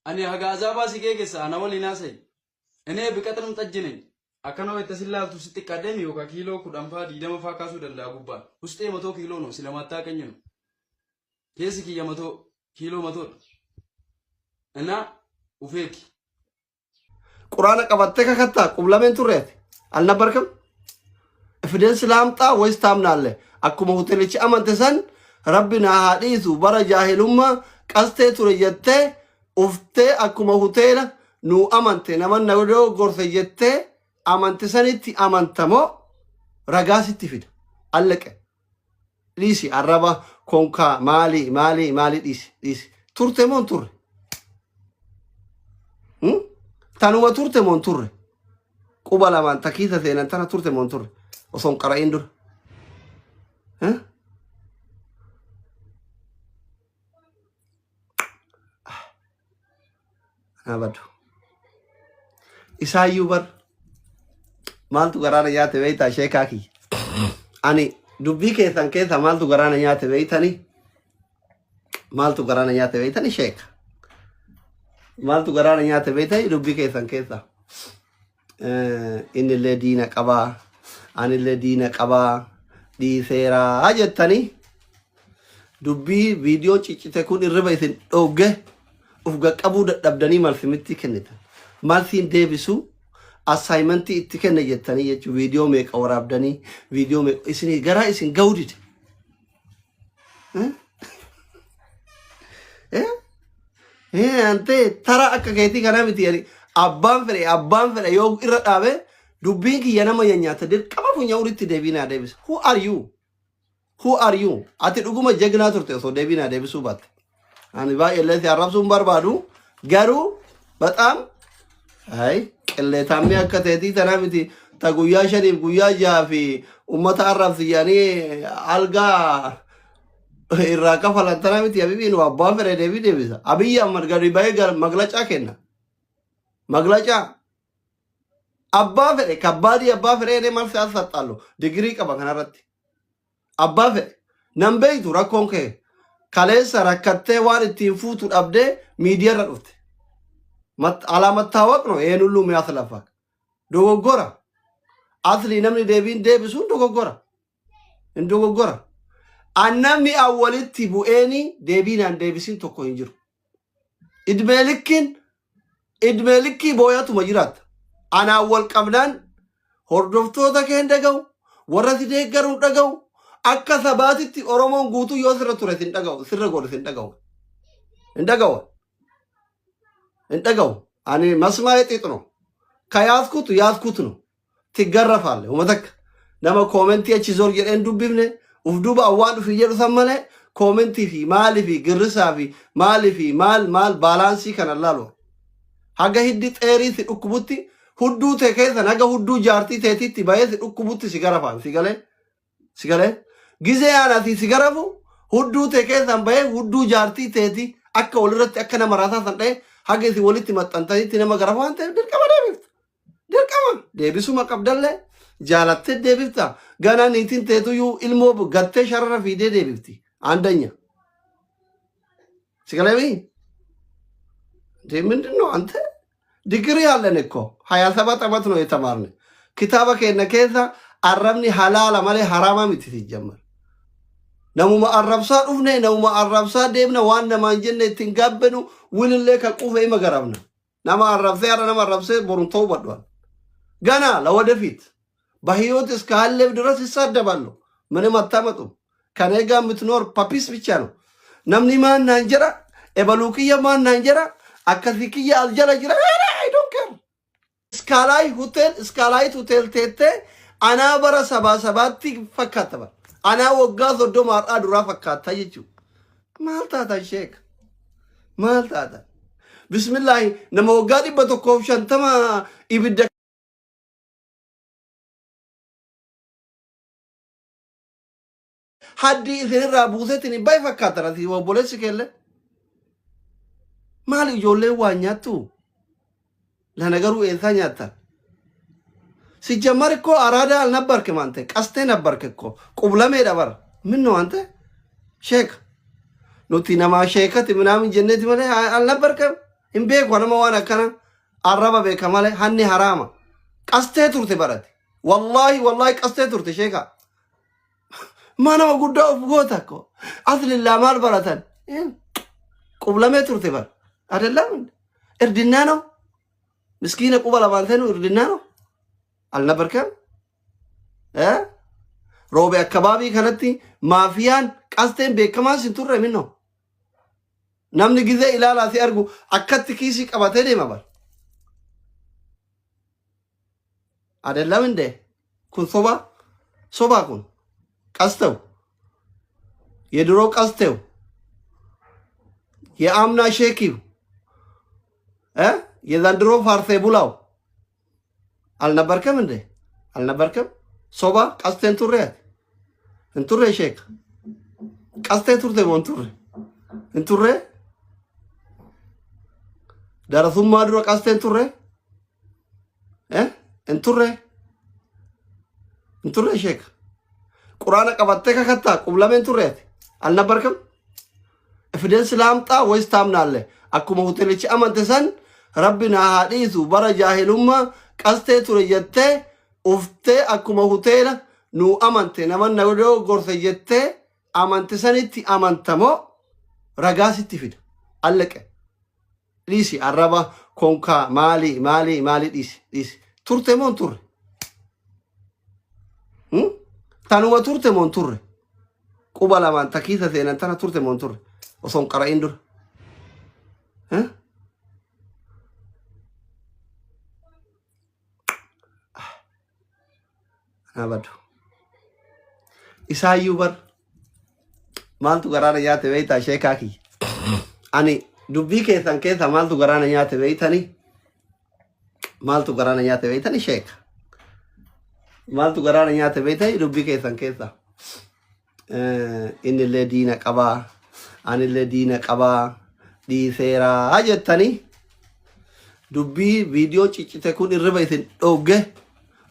ani hagaazaba sikekesa ana walina sai ene biqatanum tajjine akano itasillaaltu sitti qademi yoka kilo kudamfa didama fa kasu danda gubba uste mato kilo no silamatta kanyino kesi ki yamato kilo mato ana ufeki qur'aana qabatte kakatta qublamen turreet alnabarkam evidence lamta wayis tamnalle akkuma hotelichi amante san rabbina hadisu bara jahilumma qaste ture jette ufte akkuma hotela nu amante naman nawdo gorse jette amante sanitti amantamo ragasitti fida alleke lisi araba konka mali disi turte mon turre tanuma turte mon turre qubala man takita tenan tana turte mon turre oson qara'in dur abadu isayu bar maltu garana yaate weita shekaki ani dubbi kesan kesa maltu garana yaate weitani maltu garana yaate weitani sheka maltu garana yaate weitani dubbi kesan kesa inni ledina qaba ani ledina qaba di sera ajettani dubbi video ciccite kun irriba isin dogge ufga qabu dadabdani malsimitti kennita malsin debisu assignment itti kenne jettani jechu video meeqa waraabdani video me isini gara isin gawdite ante tara akka keeti kana miti yani abbaan fere yo irra dhabe dubbiin kiyya nama nyaata dirqama funya uritti deebina deebis who are you ati dhuguma jegna turte so deebina deebisu batte ani ba elesi arabsun barbadu garu batam ay qilleetami akka teeti tana miti ta guyyaa shaniif guyyaa jaafi ummata arabsi yani alga irraa kafalan tana miti habibi nu abbaan fere deebisa abiyya margari baye maglacha kenna maglacha abba fere kabadi abba fere ne mal sa satallo degree qaba kanarratti abba fere nambeitu rakonke kaleessa rakkatte waan ittiin fuutu dhabde media irra dhufte alamat taawaqno eenullu mi aslafak dogoggora asli namni deebiin deebisu dogoggora annami awwalitti bu'eeni deebiinaan deebisin tokko hin jiru idmeelikki booyatuma jiraata ana awwal qabnaan hordoftoota keen dhagaw warra si deeggaruu dhagaw akka sabaatitti oromoon guutuu yoo sirra ture sin dhagaw sirra godhe sin dhagaw ani masmaa xixno yaaskutu tigarrafalle umatak nama commenti achi zor jedhen dubbifne ufduba awwan dhufi jedhu sammale commenti fi maali fi girrisa fi maali fi maal balansi kana lalo haga hiddi xeeri si dhukkubutti hudduu te keessa naga hudduu jaartii teetitti bayee si dhukkubutti si garafaan sigale gizee aanati si garafu hudduu te keessan bayee hudduu jaartii teeti akka walirratti akka nama raasaa san dhaye haga si walitti maxxantanitti nama garafu waan ta'eef dirqama deebisuma qabdallee jaalatte deebifta gana niitiin teetuyyuu ilmoo gattee sharara fiidee deebifti andanya sigaleemi ምንድነው አንተ ዲግሪ ያለን እኮ 27 ዓመት ነው የተማርነው ኪታባ ከነ ከዛ አረብኒ ሐላል ማለት ሐራማ ምትጀመር ነሙማ አረብሳ ዱፍነ ነሙማ አረብሳ ደብነ ዋና ማንጀነ ትንጋበኑ ውልለ ከቁፈ ይመገራብና ነማ አረብሳ ያረ ነማ አረብሳ ቦሩንተው ወዷል ገና ለወደፊት በህይወት እስካለብ ድረስ ይሳደባሉ ምንም አታመጡ ከነጋ ምትኖር ፓፒስ ብቻ ነው ነምኒ ማን አንጀራ ኤበሉክየ ማን አንጀራ akasikiya aljala jira I don't care skalai hotel tete ana bara sabati fakata ana wogga soddo mar'a dura fakata yechu malta ta sheik malta bismillah nama wogga dibba tokko shantama ibidda haddi isinirra buusetini bay fakata rati wobolesi kelle ማል ijoollee waa nyaattu ለነገሩ ኤልሳ nyaata ሲጀመር እኮ አራዳ አልነበርክም አንተ ቀስቴ ነበርክ እኮ ቁብለሜ ደበር ምን ነው አንተ ሼክ ኑቲ ነማ ሼከት ምናምን ጀነት ማለት አልነበርክም hin beeku nama waan akkana arraba beeka malee hanni haraama qastee turte barate wallahi qastee turte sheeka mana guddaa of goota ko aslillaa maal baratan qublamee turte bar adellam irdinnaano miskiina quba labaanteenu irdinnaano alnabarkan roobe akkabaabii kanatti maafiyaan qasteen beekamaan sin turre minno namni gizee ilaalaa si argu akkatti kiisii qabatee deema bar adellam inde kun soba kun ቀስተው የድሮ ቀስተው የአምና ሼኪው የዘንድሮ ፋርሴ ቡላው አልነበርክም እንዴ አልነበርክም ሶባ ቀስቴን ቱሬ እንቱሬ ሼክ ቀስቴ ቱርቴ ሞንቱሬ እንቱሬ ደረሱማ ድሮ ቀስቴን ቱሬ እንቱሬ ሼክ ቁርአን ቀበቴ ከከታ ቁብለሜን ቱሬት አልነበርክም ኤቪደንስ ላምጣ ወይስ ታምናለህ አኩመ ሆቴልች አመንተሰን ረቢና ሐዲሱ በረጃሂሉማ ቀስቴ ቱሬ የተ ኡፍቴ አኩመ ሆቴል ኑ አመንቴ ነመን ነውዶ ጎርሰ የተ አመንተሰንቲ አመንተሞ ረጋሲት ፊድ አለቀ ዲሲ አረባ ኮንካ ማሊ ዲሲ ቱርቴ ሞን ቱሬ tanuma turte mon turre qubala man takisa seenan tana turte mon turre oson qara'in dur abadu isaayyu bar maaltu garaana nyaate beeyta sheekaaki ani dubbii keessan keessa maaltu garaana nyaate beeytani maaltu garaana nyaate beeytani sheeka maaltu garaana nyaate beeytani dubbii keessan keessa innillee diina qabaa anillee diina qabaa dhiiseeraa jettanii dubbii viidiyoo ciccite kun irriba isin dhogge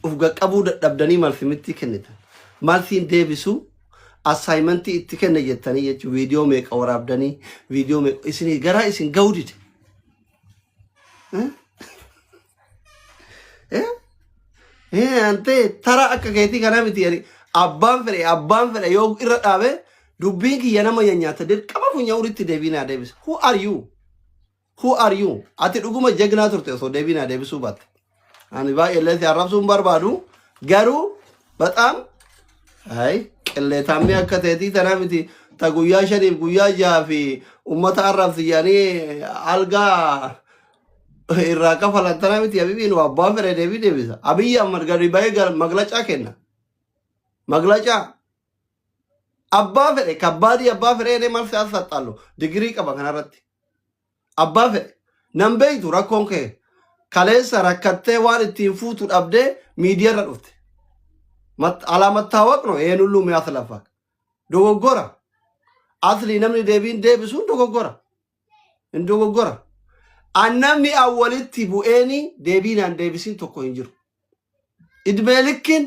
uf qaqqabuu dadhabdanii malsimitti kennitan malsiin deebisu assignmentii itti kenne jettanii jechuun viidiyoo meeqa waraabdanii viidiyoo meeqa isin garaa isin gawdite ante tara akka keetii kana miti yani abbaan fedhe yoo irra dhaabe dubbiin kiyya nama nyaata dirqama funya uritti deebinaa deebisa who are you ati dhuguma jegnaa turte osoo deebinaa deebisuu baatte ani baay'ee illee si arrabsuun barbaadu garuu በጣም አይ ቅሌታሚ akka teetii tana miti ta guyyaa 5 guyyaa 6 fi ummata arrabsi yani algaa irraa kafalan tana miti abibiin abbaan fedhe deebisa abiy ahmad gadi baay'ee maglacaa kenna maglacaa abbaa fedhe kabbaadii abbaa fedhe mal siyaasataallo digirii qaba kanarratti abbaa fedhe nan beeytu rakkoon kee kaleessa rakkattee waan ittiin fuutu dhabdee miidiyaarra dhufte alaamattaawaq no een hulluu miyaasa lafaa dogoggora aslii namni deebiin deebisuun dogoggora annamni awwalitti bu'eeni deebiinaan deebisiin tokko hin jiru idmee likkin